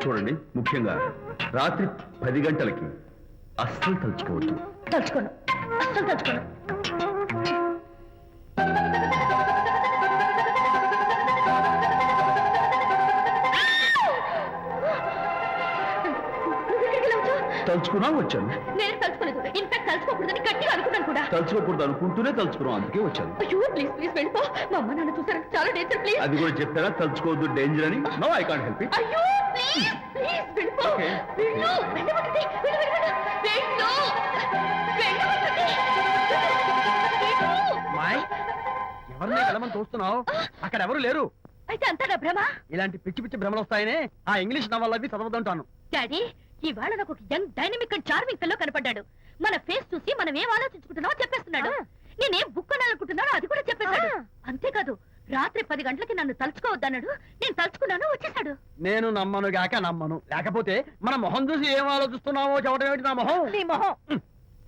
చూడండి, ముఖ్యంగా రాత్రి 10 గంటలకి అస్సలు తలుచుకోవద్దు. తలుచుకోను, అస్సలు తలుచుకోను. తలుచుకున్నా వచ్చాను. నేను తలుచుకోలేదు. ఇన్ఫాక్ట్ తలుచుకోకూడదని గట్టిగా అనుకున్నాను కూడా. తలుచుకోకూడదు అనుకుంటూనే తలుచుకున్నాం, అందుకే వచ్చాను. అయ్యో ప్లీజ్ ప్లీజ్ వెళ్ళిపో. మా అమ్మ నాన్న చూసారు, చాలా డేంజర్. ప్లీజ్. అది కూడా చెప్పారా తలుచుకోవద్దు డేంజర్ అని? No, I can't help it. అయ్యో ప్లీజ్ ప్లీజ్ వెళ్ళిపో. Okay. వెళ్ళు, వెళ్ళమంటుంది. వెళ్ళు వెళ్ళు వెళ్ళు. వెళ్ళమంటుంది. మాయ్, ఎవరిని వెళ్ళమని చూస్తున్నావు? అక్కడ ఎవరు లేరు. అయితే అంతా నా భ్రమ. ఇలాంటి పిచ్చి పిచ్చి భ్రమలు వస్తాయనే ఆ ఇంగ్లీష్ నవల్ అవి చదవదంటాను. డాడీ, ఇవాళ నాకు ఒక young dynamic and charming pillow కనపడ్డాడు. మన ఫేస్ చూసి మనం ఏం ఆలోచించుకుంటున్నామో చెప్పేస్తున్నాడు. నేనేం బుక్ అనాలనుకుంటున్నానో అది కూడా చెప్పేశాడు. అంతేకాదు, రాత్రి 10 గంటలకి నన్ను తలుచుకోవద్దన్నాడు. నేను తలుచుకున్నాను, వచ్చేసాడు. నేను నమ్మను గాక నమ్మను. లేకపోతే మన మొహం చూసి ఏం ఆలోచిస్తున్నావో చెప్పడం ఏమిటి? నా మొహం నీ మొహం.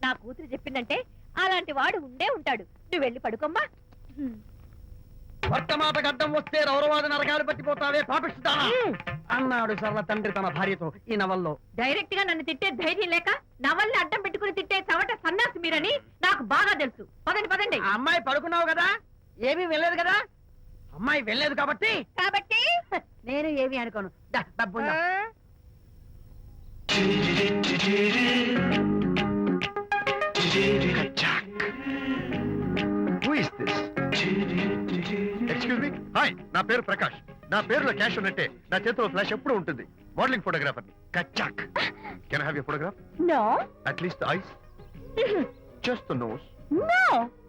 నా కూతురు చెప్పిందంటే అలాంటి వాడు ఉండే ఉంటాడు. నువ్వు వెళ్ళి పడుకోమ్మా. భర్త మాట గడ్డం వస్తే రౌరవాది నరకాలు పట్టిపోతావే పాపిస్తానా అన్నాడు సరళ తండ్రి తన భార్యతో ఈ నవల్లో. డైరెక్ట్ గా నన్ను తిట్టే ధైర్యం లేక నవల్ని అడ్డం పెట్టుకుని తిట్టే చవట సన్నాసి మీరని నాకు బాగా తెలుసు. పదండి పదండి. ఆ అమ్మాయి పడుకున్నావు కదా, ఏమీ వెళ్ళలేదు కదా. అమ్మాయి వెళ్ళలేదు కాబట్టి కాబట్టి నేను ఏమీ అనుకోను. డబ్బు ఎక్స్క్యూజ్ మీ, హాయ్, నా పేరు ప్రకాష్. నా పేరులో క్యాష్ ఉన్నట్టే నా చేతిలో ఫ్లాష్ ఎప్పుడు ఉంటుంది. మోడలింగ్ ఫోటోగ్రాఫర్ కచ్చాక్. Can I have your photograph? No. At least the eyes, just the nose. No.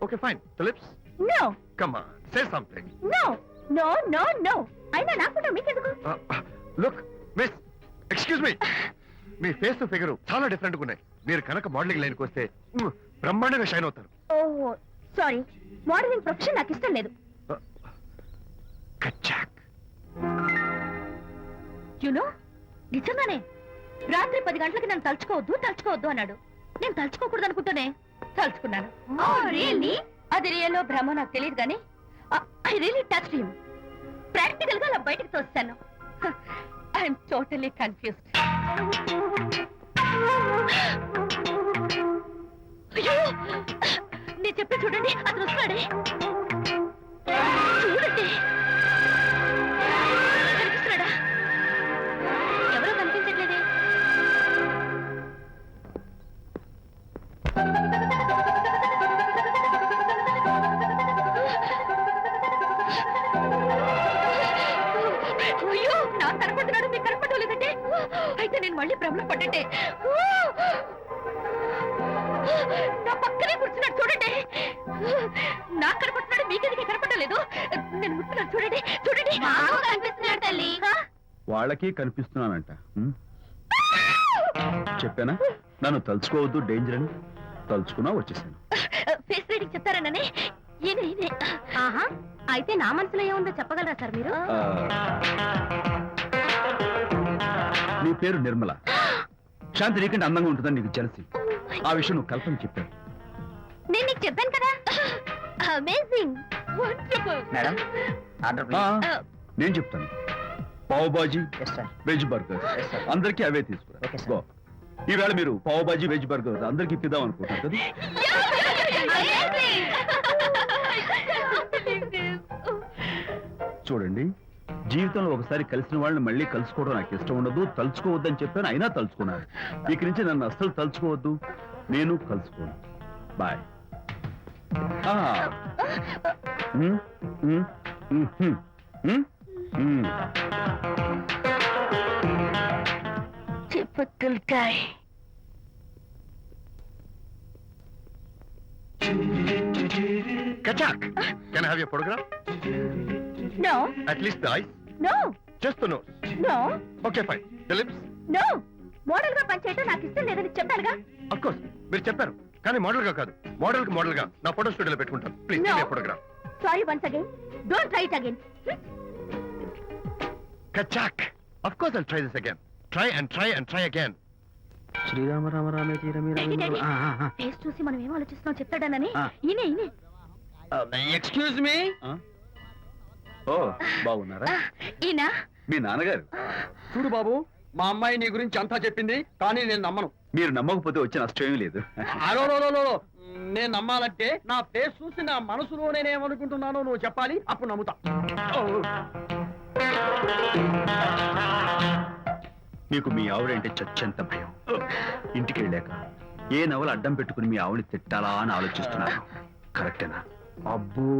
Okay fine, the lips. No. Come on, say something. No no no no. అయినా నా ఫోటో మీకెందుకు? Look miss, excuse me, మీ face figure చాలా different గా ఉన్నాయి. మీరు కనుక modelling లైన్కి వస్తే బ్రహ్మాండంగా షైన్ అవుతారు. ఓహో సారీ, మోడలింగ్ ప్రొఫెషన్ నాకు ఇష్టం లేదు. కచ్చాక్. యునో, నిజంగానే రాత్రి 10 గంటలకి నన్ను తలుచుకోవద్దు అన్నాడు. నేను తలుచుకోకూడదు అనుకుంటూనే తలుచుకున్నాను. అది రియల్లో భ్రమ నాకు తెలియదు కానీ I really touched him. Practical గా అలా బయటకు తోస్తాను. I'm totally confused. అయ్యో, నేను చెప్పి చూడండి, అతను వస్తున్నాడే. చూడండి, కనిపిస్తున్నాడా? ఎవరో కనిపించట్లేదే. అయ్యో, నాకు కనపడుతున్నాడు, మీకు కనపడలేదు లేదంటే. అయితే నేను మళ్ళీ భ్రమలో పడ్డంటే. నా పక్కనే కూర్చున్నాడు చూడండి. నాకు కనపడుతున్నాడు, మీకెందుకు కనపడలేదు? నేను ముట్టున్నాను చూడండి. చూడండి, కనిపిస్తున్నాడు తల్లి. వాళ్ళకి కనిపిస్తున్నానంట. చెప్పానా నన్ను తలుచుకోవద్దు డేంజర్ అని? తలుచుకున్నా వచ్చేసాను. ఫేస్ రీడింగ్ చెప్తారననే. ఆహా, అయితే నా మనసులో ఏముందో చెప్పగలరా సార్ మీరు? నీ పేరు నిర్మల. శాంతి నీకంటే అందంగా ఉంటుందని నీకు తెలిసి ఆ విషయం నువ్వు కల్పన చెప్పాను. నేను నీకు చెప్పాను కదా. Amazing, wonderful. మేడం, నేను చెప్తాను. పావ్ బాజీ, వెజ్ బర్గర్ అందరికీ అవే తీసుకురా. గో. ఈవేళ మీరు పావ్ బాజీ వెజ్ బర్గర్ అందరికి ఇప్పిద్దాం అనుకుంటారు కదా. చూడండి, జీవితంలో ఒకసారి కలిసిన వాళ్ళని మళ్ళీ కలుసుకోవడం నాకు ఇష్టం ఉండదు. తలుచుకోవద్దని చెప్పాను, అయినా తలుచుకున్నాను. ఇక నుంచి నన్ను అస్సలు తలుచుకోవద్దు, నేను కలుసుకోను. Bye. Typical guy. Kachak, can I have your photograph? No. At least the eyes, No. just the nose. No. Okay fine, the lips. No. Model గా పనిచేయటం నాకు ఇష్టం లేదని చెప్పానుగా. Of course, మీరు చెప్పారు కానీ మోడల్ గా కాదు. మోడల్ గా నా ఫోటో స్టూడియోలో పెట్టుకుంటాను. Please No. Photograph. Sorry once again. Don't try it again. Kachak, of course I'll try this again. Try and try and try again. Srirama Rama రామే ఫేస్ చూసి మనం ఏం ఆలోచిస్తున్నాం చెప్తాడనని. ఈయనే. Excuse me. ఓ, బాగున్నారా? ఈయన మీ నాన్నగారు. చూడు బాబు, మా అమ్మాయి నీ గురించి అంతా చెప్పింది, కానీ నేను నమ్మను. మీరు నమ్మకపోతే వచ్చే నష్టం ఏమీ లేదు. అలో నేను నమ్మాలంటే నా ఫేస్ చూసి నా మనసులో నేనేమనుకుంటున్నానో నువ్వు చెప్పాలి, అప్పుడు నమ్ముతా. మీకు మీ ఆవిడంటే చచ్చంత భయం. ఇంటికి వెళ్ళాక ఏ నవల అడ్డం పెట్టుకుని మీ ఆవిడని తిట్టాలా అని ఆలోచిస్తున్నాను. కరెక్టేనా? అబ్బో,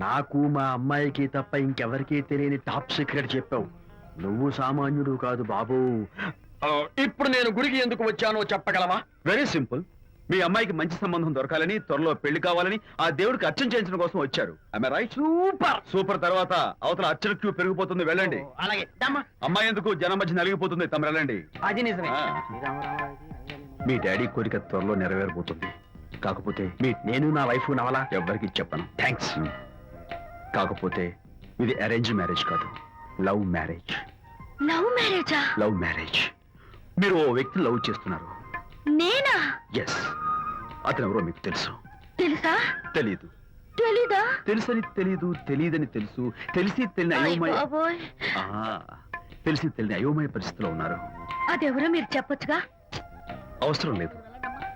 నాకు మా అమ్మాయికి తప్ప ఇంకెవరికీ తెలియని టాప్ సీక్రెట్ చెప్పావు. నువ్వు సామాన్యుడు కాదు బాబు. ఇప్పుడు నేను గుడికి ఎందుకు వచ్చానో చెప్పగలవా? Very simple. మీ అమ్మాయికి మంచి సంబంధం దొరకాలని, త్వరలో పెళ్లి కావాలని ఆ దేవుడికి అర్చన చేయించడం కోసం వచ్చారు. రైట్? సూపర్. సూపర్. తర్వాత అవతల అర్చన క్యూ పెరిగిపోతుంది, వెళ్ళండి. అలాగే. అమ్మాయి ఎందుకు జనం మధ్య నలిగిపోతుంది, తమ వెళ్ళండి. అది నిజమే. ఆ. మీ డాడీ కోరిక త్వరలో నెరవేరబోతుంది. కాకపోతే నేను నా వైఫ్ నవలా ఎవ్వరికి చెప్పను. థ్యాంక్స్. కాకపోతే ఇది అరేంజ్ మ్యారేజ్ కాదు, లవ్ మ్యారేజ్. లవ్ మ్యారేజా? Love marriage. మీరు ఓ వ్యక్తిని లవ్ చేస్తున్నారు. నేనా? ఎస్. అతను ఎవరో మీకు తెలుసు. తెలుసా? తెలీదు. తెలీదా? తెలుసని తెలీదు, తెలియదని తెలుసు, తెలిసి తెలియని అయోమయ బాబోయ్, తెలిసి తెలియని అయోమయ పరిస్థితిలో ఉన్నారు. అదెవరో మీరు చెప్పొచ్చుగా. అవసరం లేదు.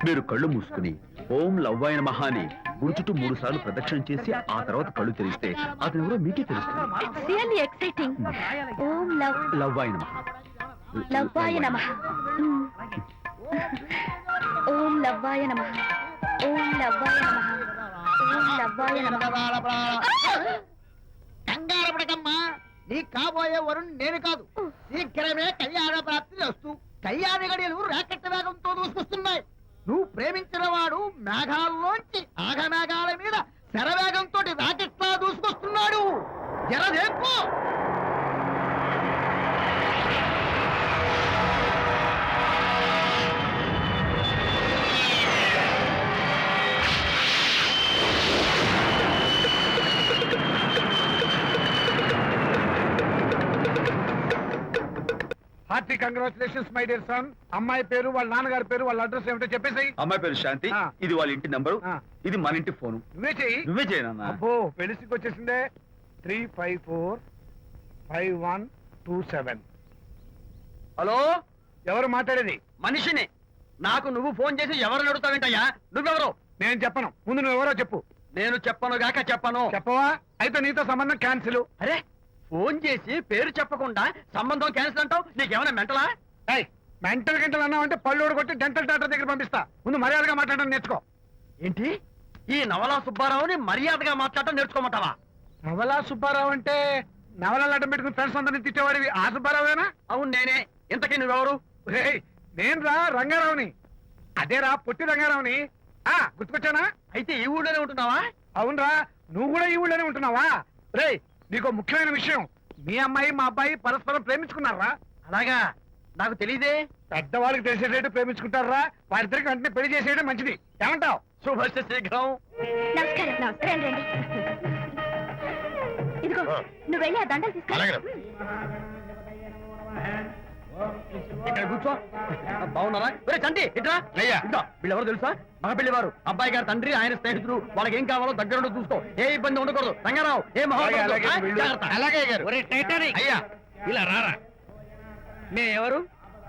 మీరు కళ్ళు మూసుకుని ఓం లవ్వాయ నమః అని గుడి చుట్టూ 3 సార్లు ప్రదక్షిణ చేసి ఆ తర్వాత కళ్ళు తెరిస్తే అతను ఎవరో మీకే తెలుస్తుంది. It's really exciting. ఓం లవ్వాయ నమః. లవ్వాయ నమః. ఓం లవ్వాయ నమః. ఓం లవ్వాయ నమః. ఓం లవ్వాయ నమః. కంగారు పడకమ్మా, నీ కాబోయే వరుణ్ నేను కాదు. శీఘ్రమే కళ్యాణ ప్రాప్తి వస్తూ కళ్యాణ గడియలు రాకెట్ వేగంతో దూసుకొస్తున్నాయి. నువ్వు ప్రేమించిన వాడు మేఘాల్లోంచి ఆగమేఘాల మీద శరవేగంతో రాకెట్లా దూసుకొస్తున్నాడు. జరదేపు. Hearty congratulations my dear son. అమ్మాయి పేరు, వాళ్ళ నాన్నగారి పేరు, వాళ్ళ అడ్రస్ ఏమిటో చెప్పేసి. అమ్మాయి పేరు శాంతి. ఆ. ఇది వాళ్ళ ఇంటి నంబరు. ఆ. ఇది మన ఇంటి ఫోను. నువ్వే చెయ్యి. నువ్వే చేయనన్నా. అబ్బో, పెళ్లికి వచ్చేసిందే. 3545127. హలో, ఎవరు మాట్లాడేది? మనిషిని. నాకు నువ్వు ఫోన్ చేసి ఎవరు అడుగుతావేంటయ్యా? నువ్వెవరు? నేను చెప్పను. ముందు నువ్వు ఎవరో చెప్పు. నేను చెప్పను గాక చెప్పను. చెప్పవా? అయితే నీతో సంబంధం క్యాన్సిల్. అరే, ఫోన్ చేసి పేరు చెప్పకుండా సంబంధం క్యాన్సిల్ అంటావు? నీకేమైనా మెంటలా? మెంటల్ గంటలు అన్నావంటే పళ్ళు కొట్టి డెంటల్ డాక్టర్ దగ్గర పంపిస్తా. ముందు మర్యాదగా మాట్లాడడం నేర్చుకో. ఏంటి, ఈ నవలా సుబ్బారావుని మర్యాదగా మాట్లాడటం నేర్చుకోమంటావా? నవలా సుబ్బారావు అంటే నవలాలు అడ్డం పెట్టుకుని ఫ్రెండ్స్ అందరినీ తిట్టేవాడివి ఆ సుబ్బారావేనా? అవును నేనే. ఇంతకీ నువ్వెవరు? నేను రా రంగారావుని. అదేరా పొట్టి రంగారావుని. గుర్తుకొచ్చానా? అయితే ఈ ఊళ్ళోనే ఉంటున్నావా? అవునరా, నువ్వు కూడా ఈ ఊళ్ళోనే ఉంటున్నావా? రేయ్, నీకు ముఖ్యమైన విషయం. మీ అమ్మాయి మా అబ్బాయి పరస్పరం ప్రేమించుకున్నారా? అలాగా? నాకు తెలీదే. పెద్దవాళ్ళకి తెలిసేటట్టు ప్రేమించుకుంటారా? వారిద్దరికి వెంటనే పెళ్లి చేసేయడం మంచిది. ఏమంటావు? శుభస్య శీఘ్రం. నమస్కారం. నమస్కారం. రండి. ఇదిగో, నువ్వు వెళ్ళి ఆ దండలు తీసుకో. ఇక్కడ కూర్చో. బాగున్నారా? ఒరే చంటి, ఇట్రా. ఇద్దా, వీళ్ళెవరు తెలుసా? మగ పెళ్లివారు, అబ్బాయి గారి తండ్రి, ఆయన స్నేహితులు. వాళ్ళకి ఏం కావాలో దగ్గరుండి చూసుకో. ఏ ఇబ్బంది ఉండకూడదు. రంగారావు, ఏ అలాగే గారు. అయ్యా ఇలా రారా. ఎవరు?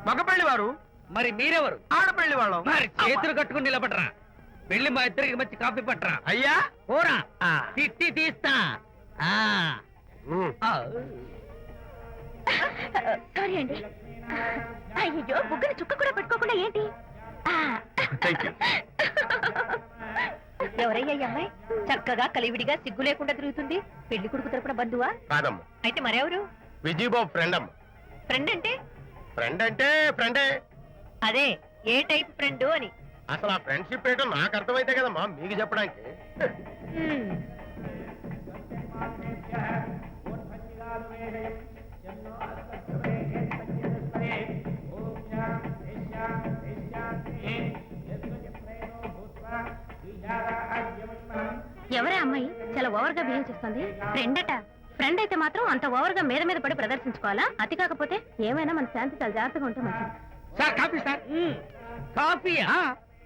మగ పెళ్లివారు. మరి మీరెవరు? ఆడపెళ్లి వాళ్ళం. మరి చేతులు కట్టుకుని నిలబడరా. వెళ్ళి మా ఇద్దరికి మంచి కాఫీ పట్టరా. అయ్యా పోరా, తిట్టి తీస్తా. సారీ అండి. అయ్యో, బుగ్గని చుక్క కూడా పెట్టుకోకుండా ఏంటి? Thank you. ఎవరయ్యా ఈ అమ్మాయి? చక్కగా కలివిడిగా సిగ్గు లేకుండా తిరుగుతుంది. పెళ్లి కొడుకు తరపున బంధువా? కాదమ్మా, అయితే మరెవరు? విజయబాబు ఫ్రెండ్ అమ్మా. ఫ్రెండ్ అంటే? ఫ్రెండ్ అంటే ఫ్రెండే. అదే, ఏ టైప్ ఫ్రెండ్ అని. అసలు ఆ ఫ్రెండ్షిప్ ఏంటో నాకు అర్థమైతే కదమ్మా మీకు చెప్పడానికి. ఎవరే అమ్మాయి చాలా ఓవర్ గా బిహేవ్ చేస్తుంది? ఫ్రెండ్ అట. ఫ్రెండ్ అయితే మాత్రం అంత ఓవర్ గా మీద పడి ప్రదర్శించుకోవాలా? అతి కాకపోతే ఏమైనా మన శాంతి చాలా జాగ్రత్తగా ఉంటే మంచిది. Sir coffee sir. కాఫీయా?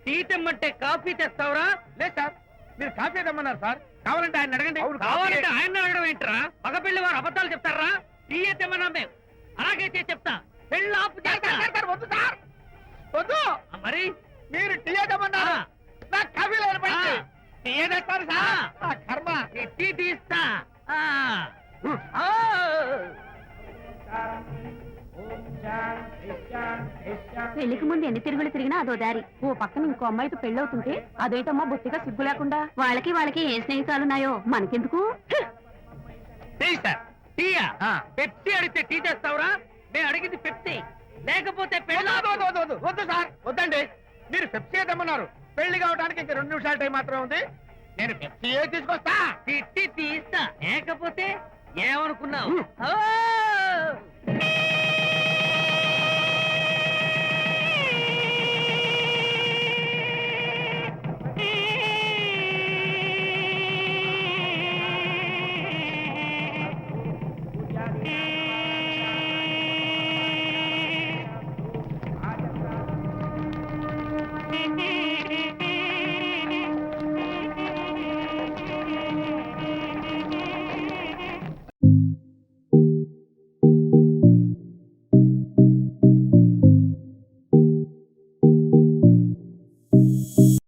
టీ తెమ్మంటే కాఫీ తెస్తావురా? లేదు సార్, మీరు కాఫీ తెమ్మన్నారు సార్. కావాలంటే ఆయన అడగండి. కావాలంటే ఆయన అడగడం ఏంట్రా? మగ పెళ్లి వారు అబద్ధాలు చెప్తారా? టీ తెమ్మన్నా మేము. అలాగైతే చెప్తా. పెళ్ళి ఆపు చేస్తారు. వద్దు సార్, వద్దు. మరి మీరు టీ ఏదమన్నారు, నాకు కాఫీ లేదు. టీ ఏదేస్తారు సార్, నా కర్మ. టీ తీస్తా. పెళ్లికి ముందు ఎన్ని తిరుగులు తిరిగినా అదో దారి. ఓ పక్కన ఇంకో అమ్మాయితో పెళ్ళవుతుంటే అదేటమ్మా బొత్తిగా సిగ్గు లేకుండా. వాళ్ళకి ఏ స్నేహితాలున్నాయో మనకెందుకు? టీ సార్, టీయా? పెప్సీ అడిగితే టీ తెస్తావురా? నేను అడిగింది పెప్సీ, లేకపోతే వద్దు సార్, వద్దండి. మీరు పెప్సీ తెమ్మన్నారు. పెళ్లి కావడానికి ఇంక 2 నిమిషాల టైం మాత్రం ఉంది. నేను పెప్సీ తీసుకొస్తా. తిట్టి తీస్తా, లేకపోతే ఏమనుకున్నావు?